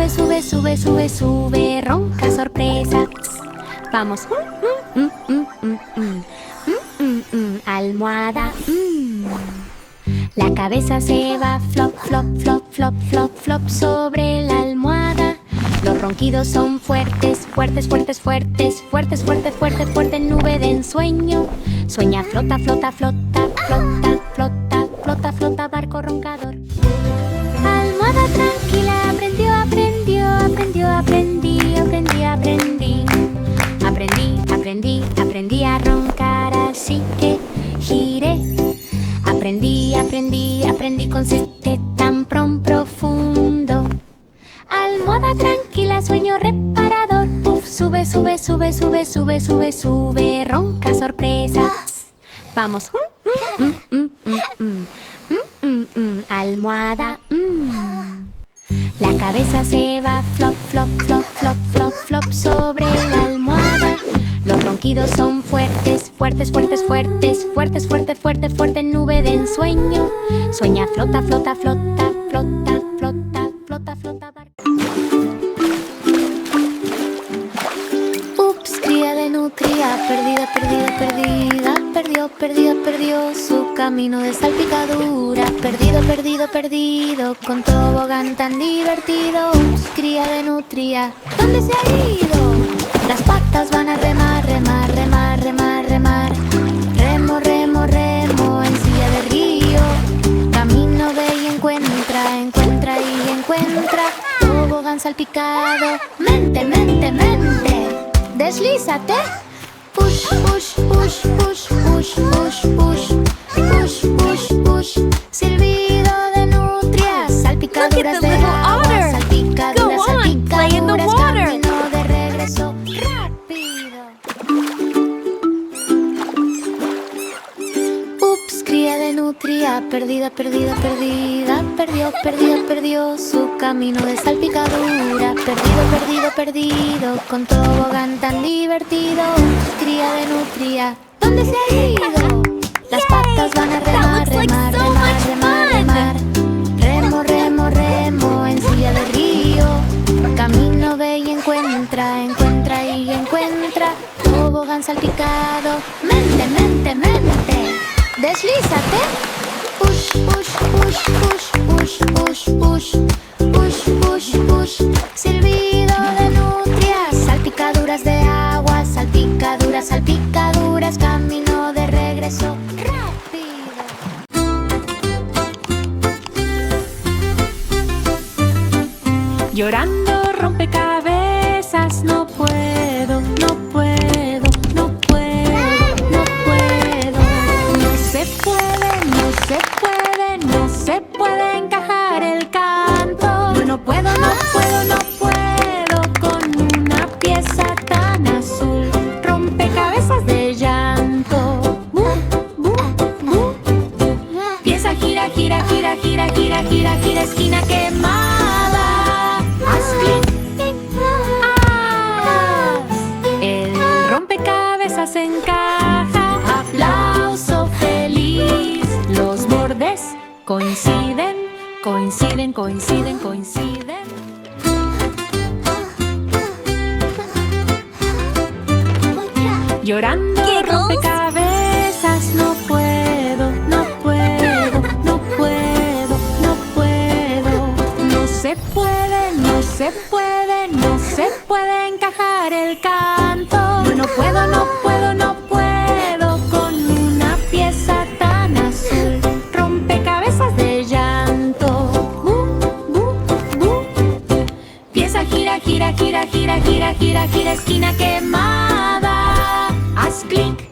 sube, sube, sube, sube, sube, ronca sorpresa. Vamos. Almohada. La cabeza se va flop, flop, flop, flop, flop, flop sobre la almohada. Los ronquidos son fuertes, fuertes, fuertes, fuertes, fuertes, fuertes, fuertes, fuerte nube de ensueño. Sueña, flota, flota, flota, flota, flota, flota, flota, barco roncador. Almohada tranquila, aprendió, aprendió, aprendió, aprendí, aprendí, aprendí. Aprendí, aprendí, aprendí a roncar, así que giré. Aprendí, aprendí, aprendí con sete tan profundo. Almohada tranquila, sueño reparador. Uf, sube, sube, sube, sube, sube, sube, sube, ronca sorpresas. Vamos. Almohada. La cabeza se va flop, flop, flop, flop, flop, flop sobre la almohada. Los ronquidos son fuertes, fuertes, fuertes, fuertes, fuertes, fuertes, fuertes, fuerte nube de ensueño. Sueña, flota, flota, flota, flota, flota, flota, flota, barco. Ups, cría de nutria, perdida, perdida, perdida. Perdió, perdió, perdió su camino de salpicadura. Perdido, perdido, perdido, con tobogán tan divertido. Ups, cría de nutria, ¿dónde se ha ido? Las patas van a remar, remar, remar, remar, remar. Remo, remo, remo en silla de río. Camino ve y encuentra, encuentra y encuentra. Tobogán salpicado. Mente, mente, mente. Deslízate. Push, push, push, push, push, push, push. Push, push, push. Silbido de nutrias. Salpicaduras de agua. Salpicaduras, salpicaduras. Camino de regreso rápido. Ups, cría de nutria, perdida, perdida, perdida. Perdió, perdió, perdió su camino de salpicadura. Perdido, perdido, perdido, con tobogán tan divertido. Ups, cría de nutria, ¿dónde se ha ido? Las patas van a remar, remar, remar, remar, remar. Remo, remo, remo en silla de río. Camino ve y encuentra, encuentra y encuentra. Tobogán salpicado. Mente, mente, mente. Deslízate. Push, push, push, push, push, push, push. Push, push, push. Silbido de nutrias. Salpicaduras de agua. Salpicaduras, salpicaduras. Camino de regreso rápido. Llorando rompecabezas, no puedo, no puedo, no puedo, no puedo. No se puede, no se puede, no se puede encajar el canto. Yo no puedo, no puedo, no puedo con una pieza tan azul. Rompecabezas de llanto. Pieza gira, gira, gira, gira, gira, gira, gira, esquina quemada. Haz clic. El rompecabezas encaja. Aplauso feliz. Los bordes coinciden, coinciden, coinciden, coinciden. Llorando rompecabezas, no puedo, no puedo, no puedo, no puedo. No se puede, no se puede, no se puede encajar el canto. Yo no puedo, no puedo, no puedo con una pieza tan azul. Rompecabezas de llanto. Pieza gira, gira, gira, gira, gira, gira, gira, esquina quemada. Haz clic.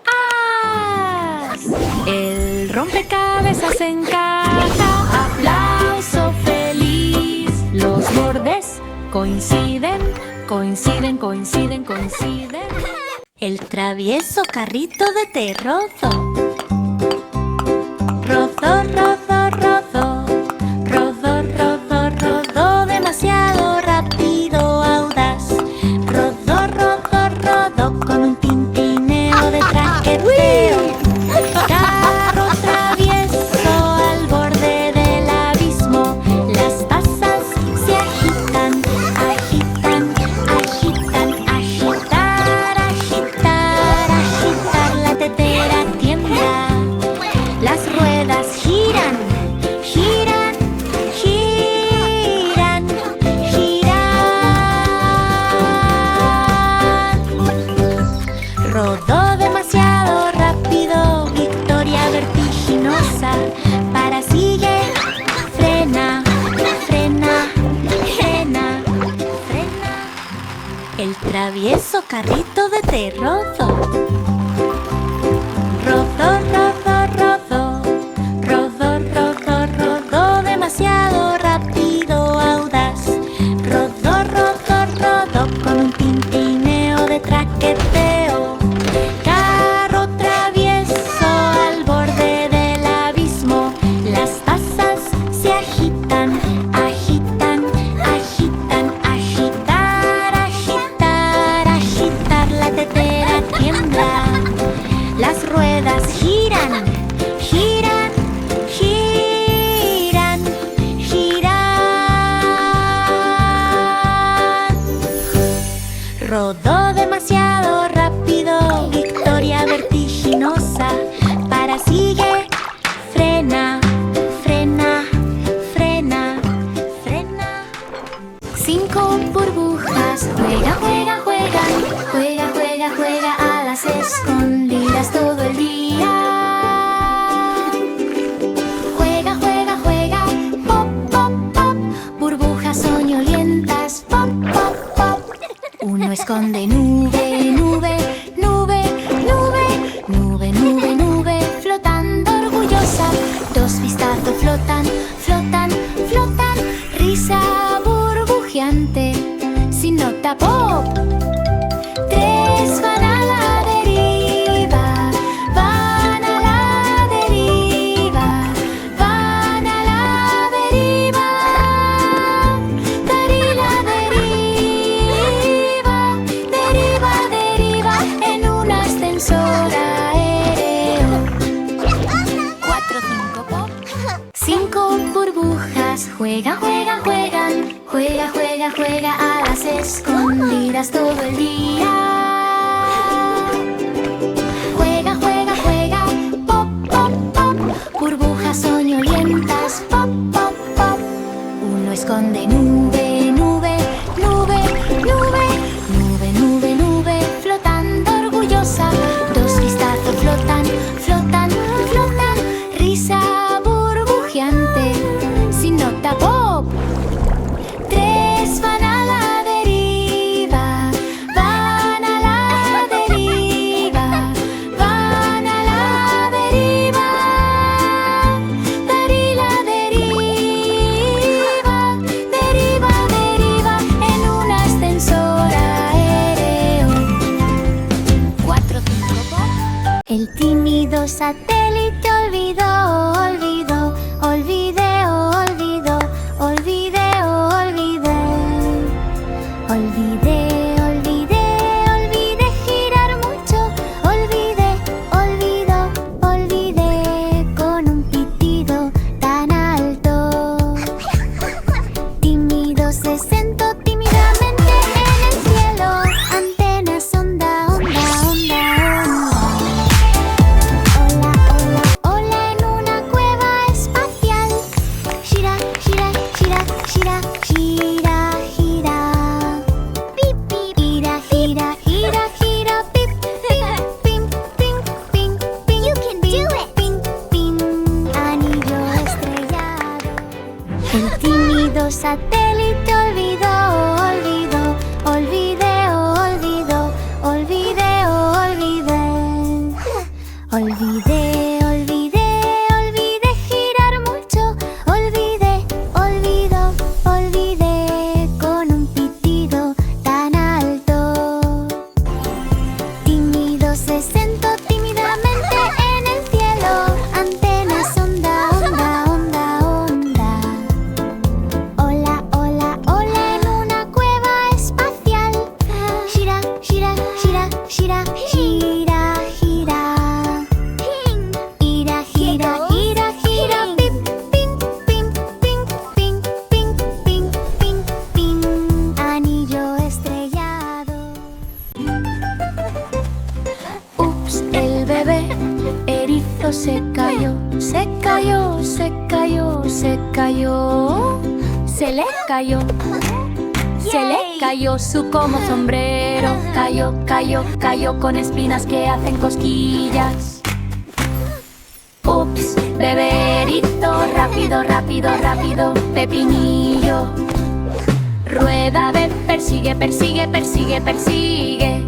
¡Haz! El rompecabezas encaja. Aplauso feliz. Los bordes coinciden, coinciden, coinciden, coinciden. El travieso carrito de té rodó. Rodó, rodó, rodó. Rodó, rodó, rodó demasiado rápido, audaz. Rodó, rodó, rodó con un tintineo de traqueteo. Carro travieso al borde del abismo. Las pasas se agitan. travieso carrito de té rodó. Rodó, rodó, rodó. Rodó, rodó, rodó. Demasiado rápido, audaz. Rodó, rodó, rodó. Con un tintineo de traqueteo. Carro travieso al borde del abismo. Las tazas se agitan, agitan, agitan, agitar, agitar, agitar. La tetera tiembla. Las ruedas giran, giran, giran, giran. Rodó demasiado rápido, victoria vertiginosa. Para sigue, frena, frena, frena, frena. 5 burbujas, juega, juega, juegan. Juega, juega, juega a las escondidas todo el día. Juega, juega, juega, pop, pop, pop. Burbujas soñolientas, pop, pop, pop. Uno esconde nube, nube, nube, nube, nube, nube, nube, flotando orgullosa. 2 vistazos flotan, flotan, flotan. Risa burbujeante, sin nota pop. 3 van a la deriva, van a la deriva, van a la deriva. Deriva, deriva, deriva, deriva en un ascensor aéreo. 4, 5 pop. 5 burbujas, juega, juega, juegan. Juega, juega, juega a las escondidas todo el día. Juega, juega, juega, pop, pop, pop. Burbujas soñolientas, pop, pop, pop. Uno esconde nube, nube, nube, nube, nube, nube, nube, flotando orgullosa. 2 vistazos flotan, flotan, flotan. Risa burbujeante, sin nota pop. 3 van a la deriva, van a la deriva, van a la deriva. Deriva, deriva, deriva, deriva en un ascensor aéreo. 4, 5 pop. El tímido satélite olvidó, olvidó, olvidé, olvidó, olvidé, olvidé. Olvidé, olvidé, olvidé girar mucho. Olvidé, olvidó, olvidé con un pitido tan alto. Tímido se sentó tímidamente en el cielo. Antenas, onda, onda, onda, onda. Hola, hola, hola en una cueva espacial. Gira, gira, gira, gira, gira, gira. Pip, pip, gira, gira, gira, gira, pip, pim, pim, pim, pim, pim. You can do it. Pim, pim, anillo estrellado. El tímido satélite olvidó, olvidó, olvidé, olvidó, olvidé, olvidé. Olvidé, olvidé, olvidé girar mucho. Olvidé, olvidó, olvidé con un pitido tan alto. Tímido se sentó tímidamente en el cielo. Antenas, onda, onda, onda, onda. Hola, hola, hola en una cueva espacial. Gira, gira, gira, gira, gira, gira. Gira, gira, gira, gira, pip, pim, pim, pim, pim, pim, pim, pim, pim, anillo estrellado. Ups, el bebé erizo se cayó, se cayó, se cayó, se cayó. Se le cayó, se le cayó su como sombrero. Cayó, cayó, cayó con espinas que hacen cosquillas. Ups, beberito, rápido, rápido, rápido, pepinillo. Rueda B, persigue, persigue, persigue, persigue.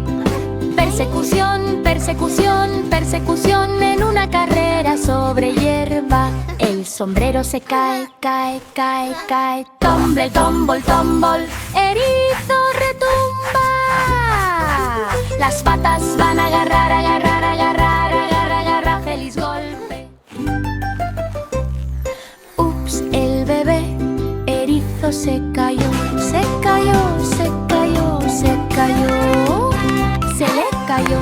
Persecución, persecución, persecución en una carrera sobre hierba. El sombrero se cae, cae, cae, cae. Tumble, tumble, tumble. Erizo retumba. Las patas van a agarrar, agarrar, agarrar, agarrar, agarrar. Feliz golpe. Ups, el bebé erizo se cayó, se cayó, se cayó, se cayó. Se le cayó,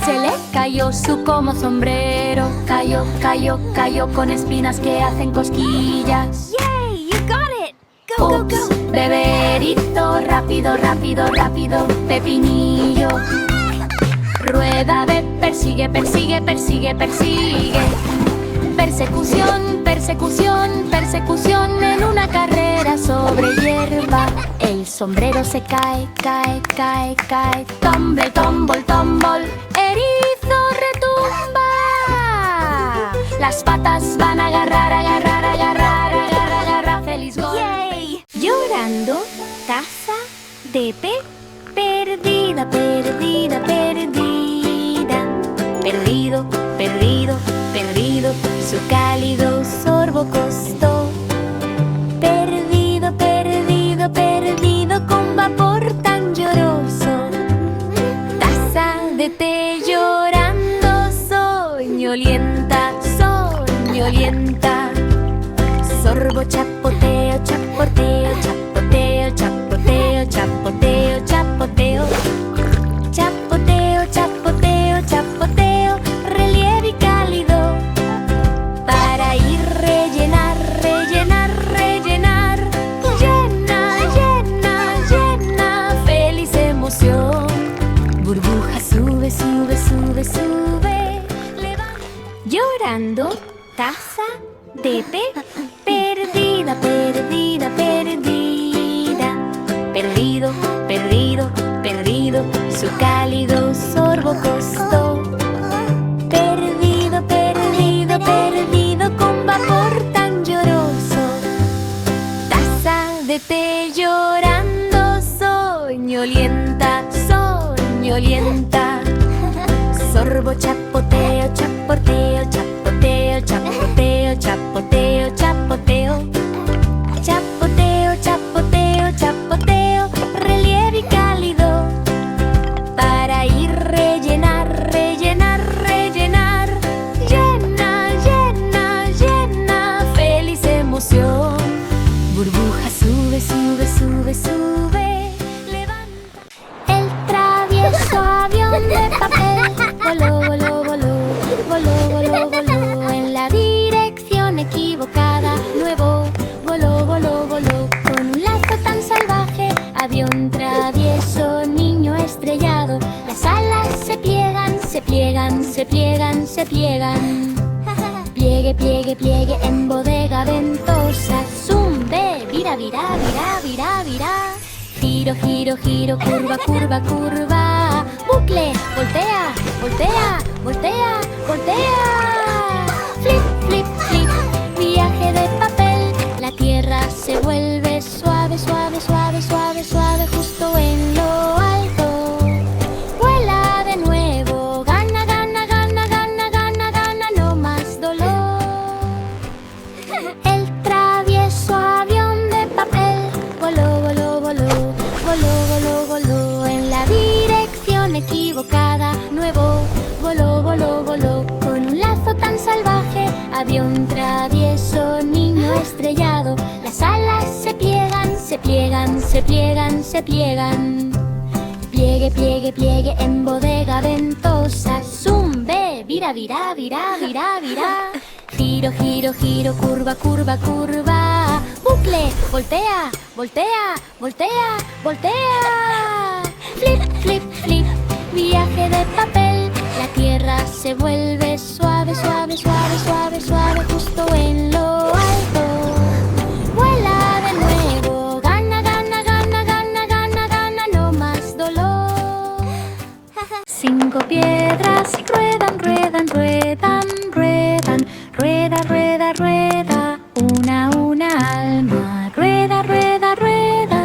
se le cayó su como sombrero. Cayó, cayó, cayó con espinas que hacen cosquillas. Yay, you got it! Go, go, Ups, go! beberito, rápido, rápido, rápido, pepinillo. Rueda de persigue, persigue, persigue, persigue. Persecución, persecución, persecución en una carrera sobre hierba. El sombrero se cae, cae, cae, cae. Tumble, tumble, tumble. Erizo retumba. Las patas van a agarrar, agarrar, agarrar, agarrar, agarrar. Feliz golpe. Yay! Llorando, taza de té. Perdida, perdida, perdida. Perdido, perdido, perdido. Su cálido sorbo costó. Perdido, perdido, perdido. Con vapor tan lloroso. Taza de té llorando. Soñolienta, soñolienta. Sorbo, chapoteo, chapoteo, chapoteo, chapoteo, chapoteo, chapoteo. Chapoteo, chapoteo, chapoteo. Relieve y cálido. Para ir rellenar, rellenar, rellenar. Llena, llena, llena. Feliz emoción. Burbuja sube, sube, sube, sube. Llorando, taza de té. Perdida, perdida, perdida. Perdido, perdido, perdido. Su cálido sorbo costó. Perdido, perdido, perdido. Con vapor tan lloroso. Taza de té llorando. Soñolienta, soñolienta. Sorbo, chapoteo, chapoteo, chapoteo, chapoteo, chapoteo, chapoteo. Chapoteo, chapoteo, chapoteo. Relieve y cálido. Para ir rellenar, rellenar, rellenar. Llena, llena, llena. Feliz emoción. Burbuja sube, sube, sube, sube. Levanta. El travieso avión de papel voló, voló, voló, voló, voló, voló en la dirección equivocada. Nuevo voló, voló, voló con un lazo tan salvaje. Avión travieso, niño estrellado. Las alas se pliegan, se pliegan, se pliegan, se pliegan. Pliegue, pliegue, pliegue en bodega ventosa. Zumbe, vira, vira, vira, vira, vira. Giro, giro, giro, curva, curva, curva. Bucle, voltea, voltea, voltea, voltea. Flip, flip, flip, viaje de papel. La tierra se vuelve suave, suave, suave, suave, suave. Justo en lo alto. Vuela de nuevo. Gana, gana, gana, gana, gana, gana. No más dolor. El travieso avión de papel voló, voló, voló, voló, voló, voló en la dirección equivocada. Nuevo voló, voló, voló con un lazo tan salvaje. Avión travieso, niño estrellado. Las alas se pliegan, se pliegan, se pliegan, se pliegan. Pliegue, pliegue, pliegue en bodega ventosa. Zumbe, vira, vira, vira, vira, vira. Giro, giro, giro, curva, curva, curva. Bucle, voltea, voltea, voltea, voltea. Flip, flip, flip, viaje de papel. La tierra se vuelve suave, suave, suave, suave, suave. Justo en lo alto. Vuela de nuevo. Gana, gana, gana, gana, gana, gana. No más dolor. 5 piedras ruedan, ruedan, ruedan, ruedan. Rueda, rueda, rueda. Una alma. Rueda, rueda, rueda.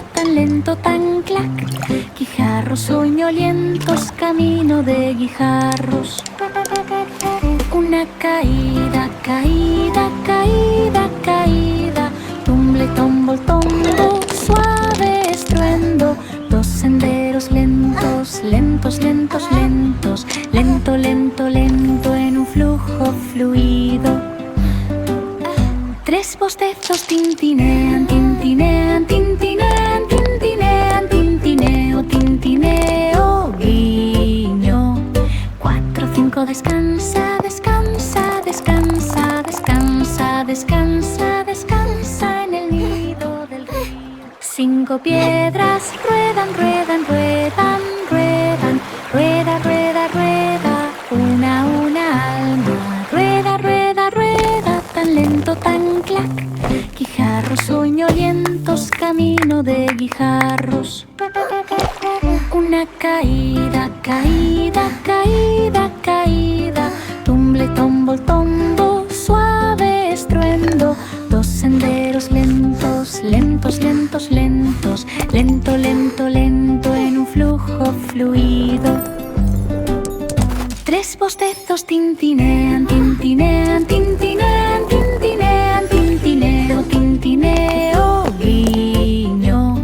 caída, caída, caída. Tumble, tombol, tombo, suave estruendo. Dos senderos lentos, lentos, lentos, lentos. Lento, lento, lento en un flujo fluido. Tres bostezos tintinean, tintinean, tintinean, tintinean, tintineo, tintineo, guiño. Cuatro, cinco, descansa, descansa, descansa, descansa, descansa, descansa en el nido del río. Cinco piedras ruedan, ruedan, ruedan, ruedan, rueda, rueda, rueda, una alma. Rueda, rueda, rueda, tan lento, tan clac. Guijarros soñolientos, camino de guijarros. Una caída, caída, caída, caída. Tumble, tombol, tombo, suave estruendo. Dos senderos lentos, lentos, lentos, lentos. Lento, lento, lento en un flujo fluido. Tres bostezos tintinean, tintinean, tintinean, tintinean, tintineo, tintineo, guiño.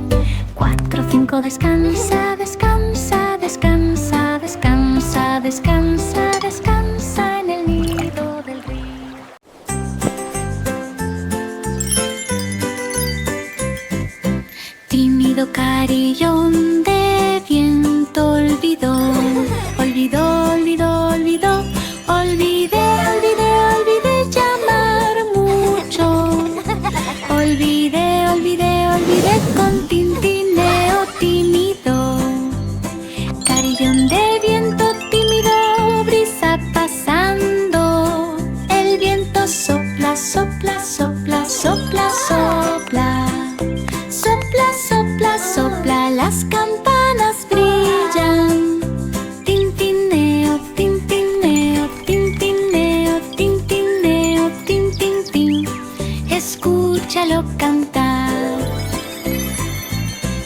Cuatro, cinco, descansa, descansa, descansa, descansa, descansa, descansa en el nido del río. Tímido carillón de viento olvidó, olvidó, olvidó, olvidó. Olvidé, olvidé, olvidé llamar mucho. Olvidé, olvidé, olvidé con tintineo tímido. Carillón de viento tímido, brisa pasando. El viento sopla, sopla, sopla, sopla, sopla. Sopla, sopla, sopla, las campanas brillan. Tintineo, tintineo, tintineo, tintineo, tintintín. Escúchalo cantar.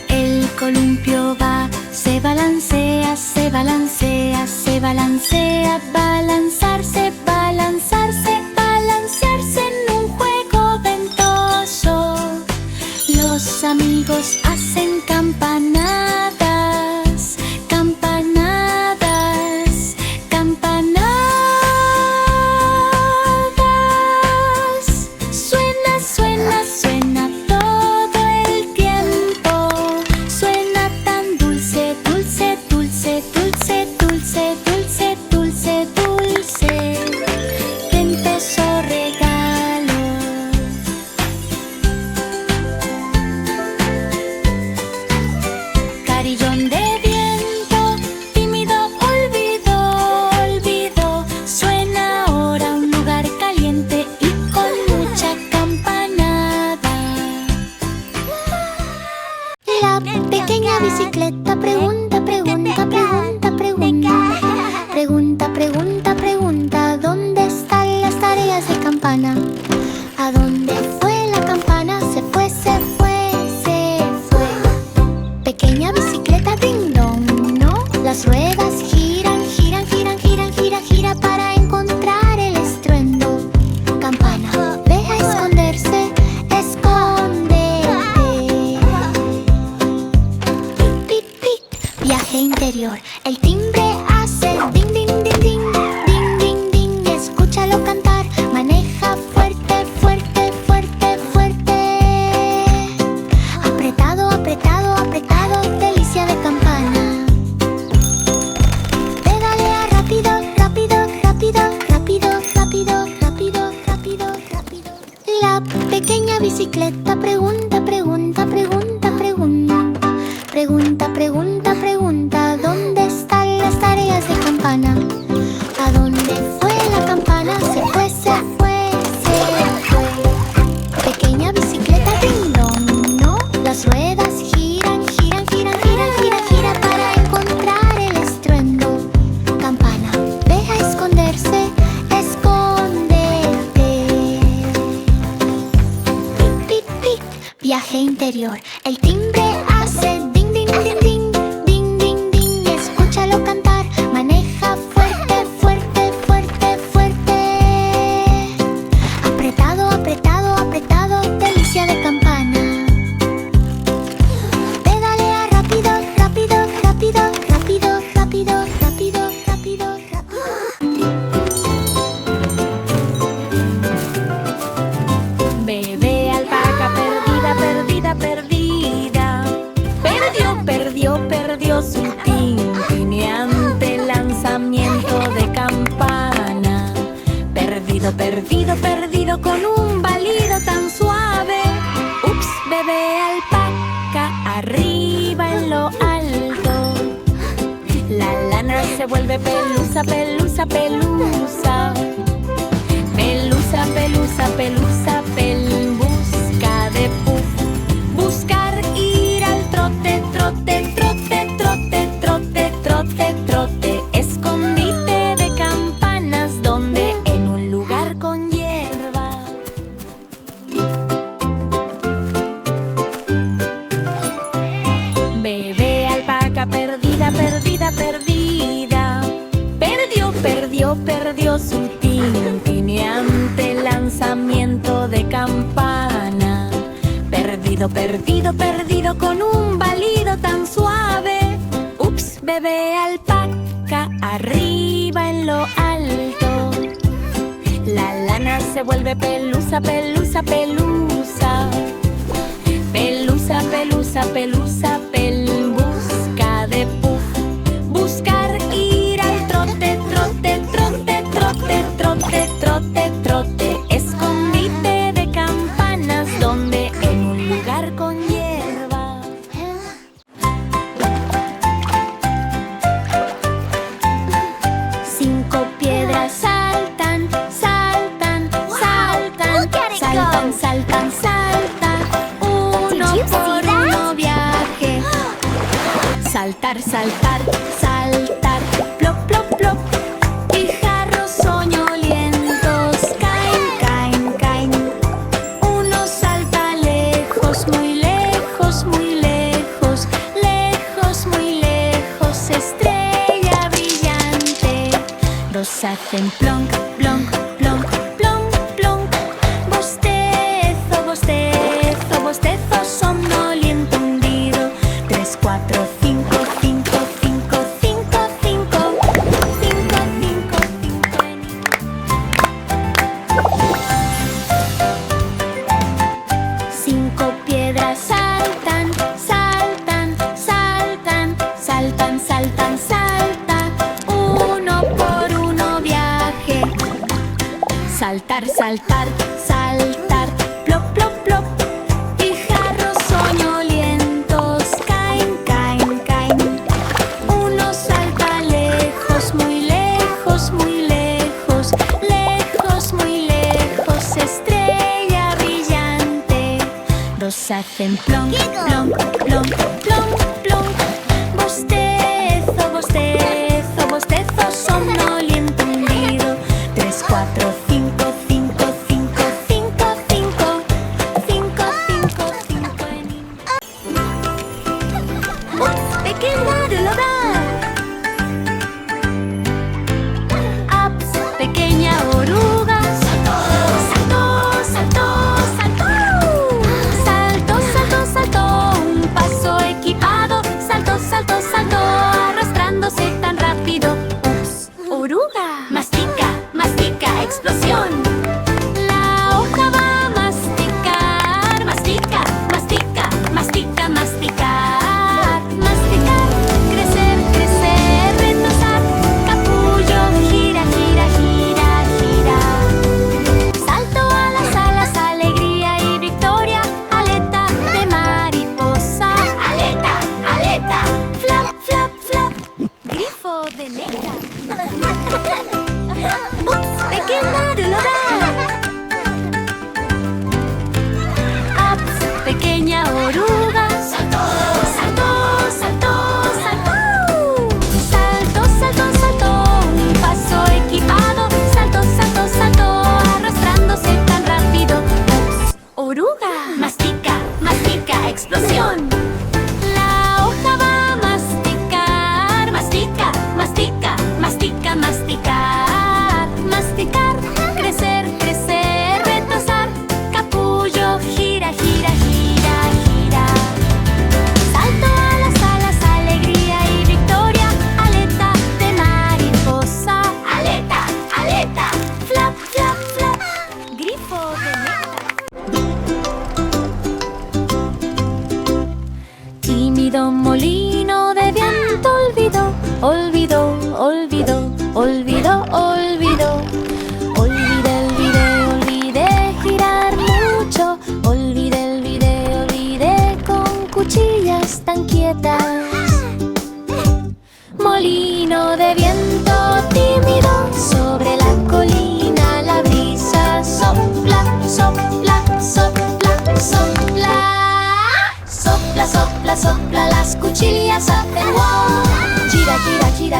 El columpio va, se balancea, se balancea, se balancea. Balanzarse, balanzarse, balancearse en un juego ventoso. Los amigos hacen campanadas, campanadas, campanadas. Suena, suena, suena todo el tiempo. Suena tan dulce, dulce, dulce, dulce, dulce, dulce, dulce, dulce. Ventoso regalo. Carillón de viento, tímido, olvidó, olvidó. Suena ahora un lugar caliente y con mucha campanada. La pequeña bicicleta pregunta, pregunta, pregunta, pregunta. Pregunta, pregunta, pregunta. ¿Dónde están las tareas de campana? ¿A dónde fue la campana? Se fue, se fue, se fue. Pequeña bicicleta ding dong, ¿no? Las ruedas giran, giran, giran, giran, gira, gira para encontrar el estruendo. Campana, ve a esconderse, escóndete. Pip, pip, viaje interior. El timbre hace ding, ding, ding, ding, ding, ding, ding. Escúchalo cantar, maneja fuerte, fuerte, fuerte, fuerte. Apretado, apretado, apretado, delicia de campana. Pedalea rápido, rápido, rápido, rápido, rápido, rápido, rápido, rápido. La pequeña bicicleta pregunta, pregunta, pregunta, pregunta. Pregunta, pregunta, pregunta. ¿Dónde están las tareas de campana? ¿A dónde fue la campana? Se fue, se fue, se fue. Pequeña bicicleta ding dong, ¿no? Las ruedas giran, giran, giran, giran, gira, gira para encontrar el estruendo. Campana, ve a esconderse, escóndete. Pip, pip, viaje interior. El timbre hace ding, ding, ding, ding, ding, ding, ding. Escúchalo cantar, maneja fuerte, fuerte, fuerte, fuerte. Perdido, perdido, perdido con un balido tan suave. Ups, bebé alpaca, arriba en lo alto. La lana se vuelve pelusa, pelusa, pelusa. Pelusa, pelusa, pelusa, busca de puff. Buscar ir al trote, trote, trote, trote, trote, trote, trote. Escondite de campanas, donde en un lugar con hierba. Bebé alpaca perdida, perdida, perdida. Perdió, perdió, perdió su tintineante lanzamiento de campana. Perdido, perdido, perdido con un balido tan suave. Ups, bebé alpaca, arriba en lo alto. La lana se vuelve pelusa, pelusa, pelusa. Pelusa, pelusa, pelusa, busca de puff. Buscar ir al trote, trote, trote, trote, trote, trote, trote. Escondite de campanas, donde en un lugar con hierba. 5 piedras saltan, saltan, saltan. Saltan, saltan, saltan. Uno por uno viaje. Saltar, saltar, saltar. Plop, plop, plop. Guijarros soñolientos caen, caen, caen. Uno salta lejos, muy lejos, muy lejos. Lejos, muy lejos. Estrella brillante. Dos hacen plonk, plonk, plonk, plonk, plonk. Bostezo, bostezo, bostezo. Somnoliento hundido. 3, 4, 5, 5, 5, 5, 5. 5, 5, 5 en 5 piedras saltan, saltan, saltan. Saltan, saltan, saltan. Uno por uno viaje. Saltar, saltar, saltar. Plop, plop, plop. Guijarros soñolientos caen, caen, caen. Uno salta lejos, muy lejos, muy lejos. Lejos, muy lejos. Estrella brillante. Dos hacen plonk, plonk, plonk, plonk, plonk. Bostezo, bostezo, bostezo. Somnoliento hundido. 3, 4, 5, 5, 5, 5, 5. 5, 5, 5 en ¡Ups! ¡Pequeña oruga! ¡Ups! ¡Pequeña oruga! ¡Saltó, saltó, saltó! ¡Saltó, saltó, saltó! Un paso equipado. ¡Saltó, saltó, saltó! Arrastrándose tan rápido. ¡Ups!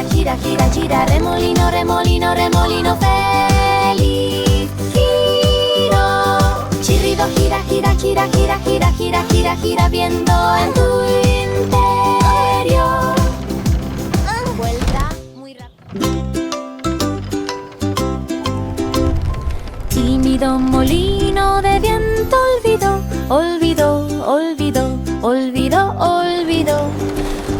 gira, gira, gira, gira, remolino, remolino, remolino feliz. Giro, chirrido, gira, gira, gira, gira, gira, gira, gira, gira, viendo en tu interior. Vuelta muy rápido. Tímido molino de viento olvidó, olvidó, olvidó, olvidó, olvidó.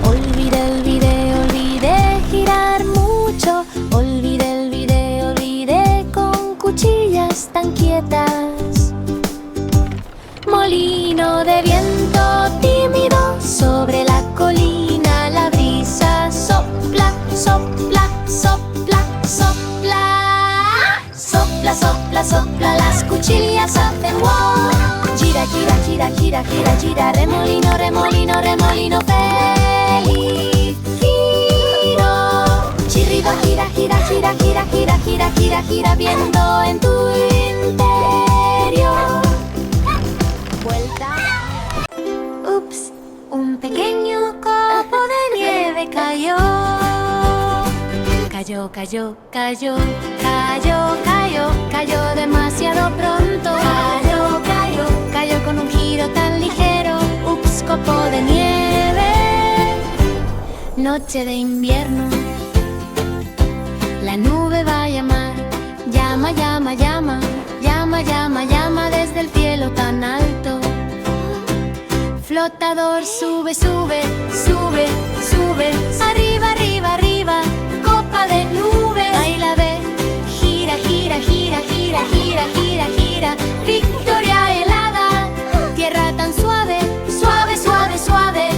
Olvidé girar mucho. Olvidé con cuchillas tan quietas. Molino de viento tímido sobre la colina, la brisa sopla, sopla, sopla, sopla. Sopla, sopla, sopla, las cuchillas hacen wow. Gira, gira, gira, gira, gira, gira, remolino, remolino, remolino feliz. Giro, chirrido, gira, gira, gira, gira, gira, gira, gira, gira, viendo en tu interior. Vuelta. Ups, un pequeño copo de nieve cayó. Cayó, cayó, cayó, cayó, cayó, cayó demasiado pronto. Cayó, cayó, cayó con un giro tan ligero. Ups, copo de nieve. Noche de invierno. La nube va a llamar. Llama, llama, llama. Llama, llama, llama desde el cielo tan alto. Flotador sube, sube, sube, sube. Arriba, arriba, arriba. Copa de nube. Ahí la ve. Gira, gira, gira, gira, gira, gira, gira. Victoria helada. Tierra tan suave, suave, suave, suave.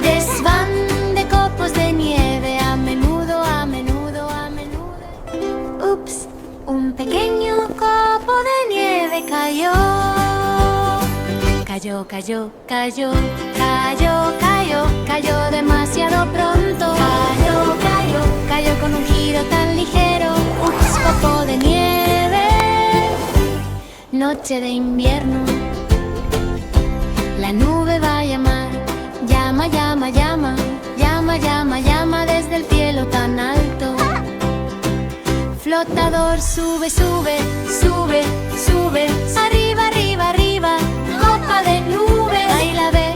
Desván de copos de nieve. A menudo, a menudo, a menudo. Ups, un pequeño copo de nieve cayó. Cayó, cayó, cayó, cayó, cayó, cayó demasiado pronto. Cayó, cayó, cayó con un giro tan ligero. Ups, copo de nieve. Noche de invierno. La nube va a llamar. Llama, llama, llama. Llama, llama, llama desde el cielo tan alto. Flotador sube, sube, sube, sube. Arriba, arriba, arriba. Copa de nube. Ahí la ve.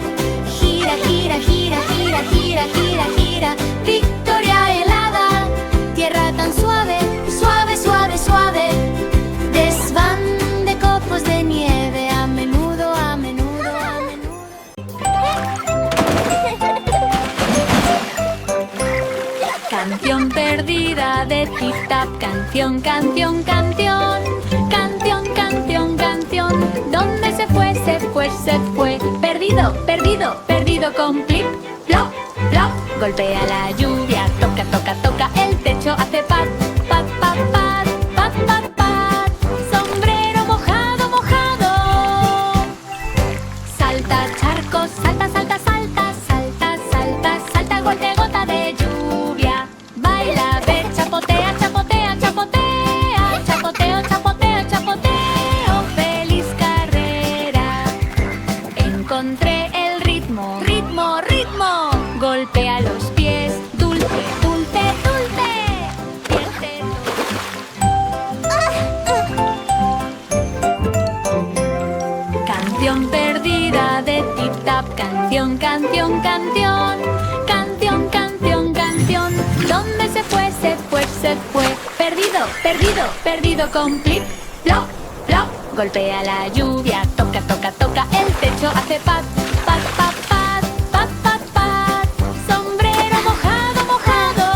Gira, gira, gira, gira, gira, gira, gira. Victoria helada. Tierra tan suave, suave, suave, suave. Desván de copos de nieve. A menudo, a menudo, a menudo. Canción perdida de Tip Tap. Canción, canción, canción. Canción, canción, canción. ¿Dónde se fue? Se fue, se fue. Perdido, perdido, perdido con Plip, plop, plop. Golpea la lluvia, toca, toca, toca. El techo hace pat, pat, pat, pat, pat, pat, pat. Sombrero mojado, mojado. Salta charcos, salta, salta, salta, salta, salta, salta. Golpe, gota de lluvia. Baila, ve, chapotea, chapotea, chapotea. Chapoteo, chapoteo, chapoteo. Feliz carrera. Encontré el ritmo, ritmo, ritmo. Golpea los pies, dulce, dulce, dulce. Pierde todo. Canción perdida de Tip Tap. Canción, canción, canción. Canción, canción, canción. ¿Dónde se fue? Se fue, se fue. Perdido, perdido, perdido con Plip, plop, plop. Golpea la lluvia, toca, toca, toca. El techo hace pat, pat, pat, pat, pat, pat, pat. Sombrero mojado, mojado.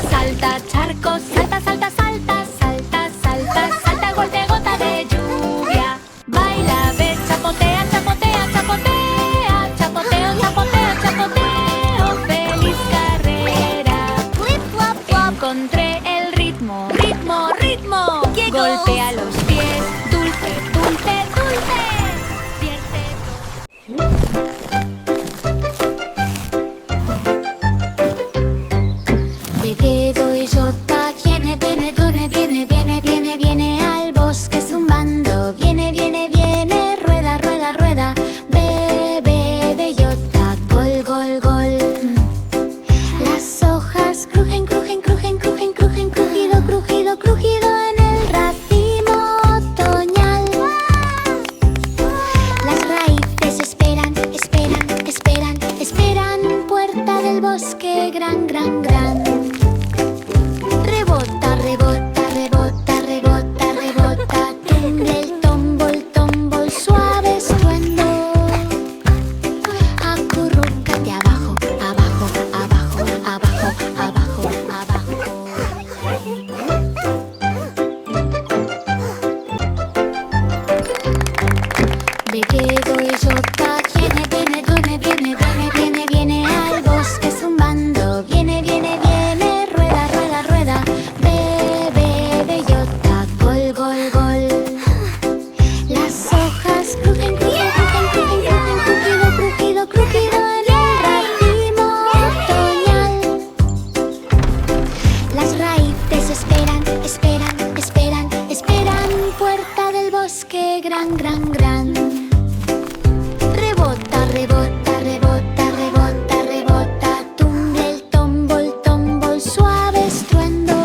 Salta charcos, salta, salta, salta, salta, salta, salta. Golpe, gota de lluvia. Baila, ve, chapotea, chapotea, chapotea. Chapoteo, chapoteo, chapoteo. Feliz carrera. Encontré el ritmo, ritmo, ritmo. Golpea los pies, dulce, dulce, dulce. Pierde puerta del bosque gran, gran, gran. Rebota, rebota, rebota, rebota, rebota. Tumble el tombol, tombol, suave estruendo.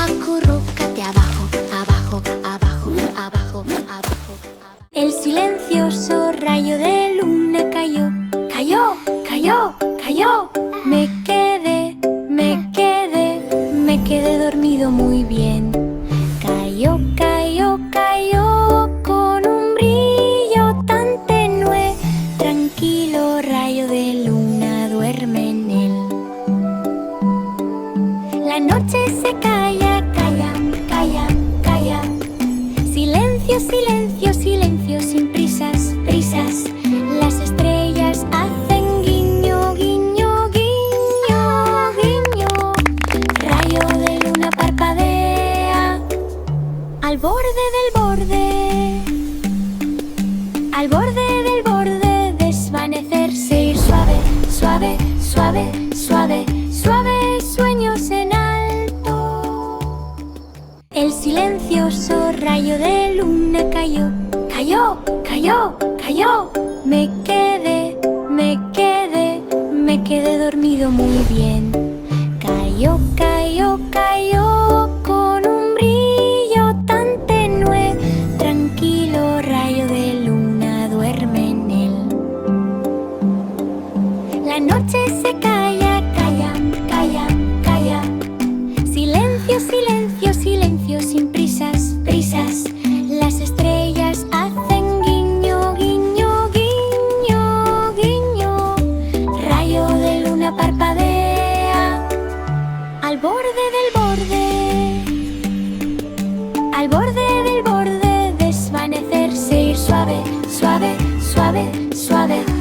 Acurrúcate abajo, abajo, abajo, abajo, abajo. El silencioso rayo de luna cayó, cayó, cayó, cayó. Me quedé, me quedé, me quedé dormido muy bien. Cayó, cayó, cayó con un brillo tan tenue. Tranquilo rayo de luna, duerme en él. La noche se calla, calla, calla, calla. Silencio, silencio, silencio, sin prisas, prisas. Las estrellas hacen guiño, guiño, guiño, guiño. Rayo de luna parpadea al borde del borde, al borde del borde, desvanecerse, ir suave, suave, suave, suave, suave, sueños en alto. El silencioso rayo de luna cayó, cayó, cayó, cayó. Me quedé, me quedé, me quedé dormido muy bien. Cayó, cayó, cayó con un brillo tan tenue. Tranquilo rayo de luna, duerme en él. La noche se calla, calla, calla, calla. Silencio, silencio, silencio, sin prisas, prisas. Las estrellas hacen guiño, guiño, guiño, guiño. Rayo de luna parpadea al borde del borde, al borde del borde, desvanecerse, ir suave, suave, suave, suave.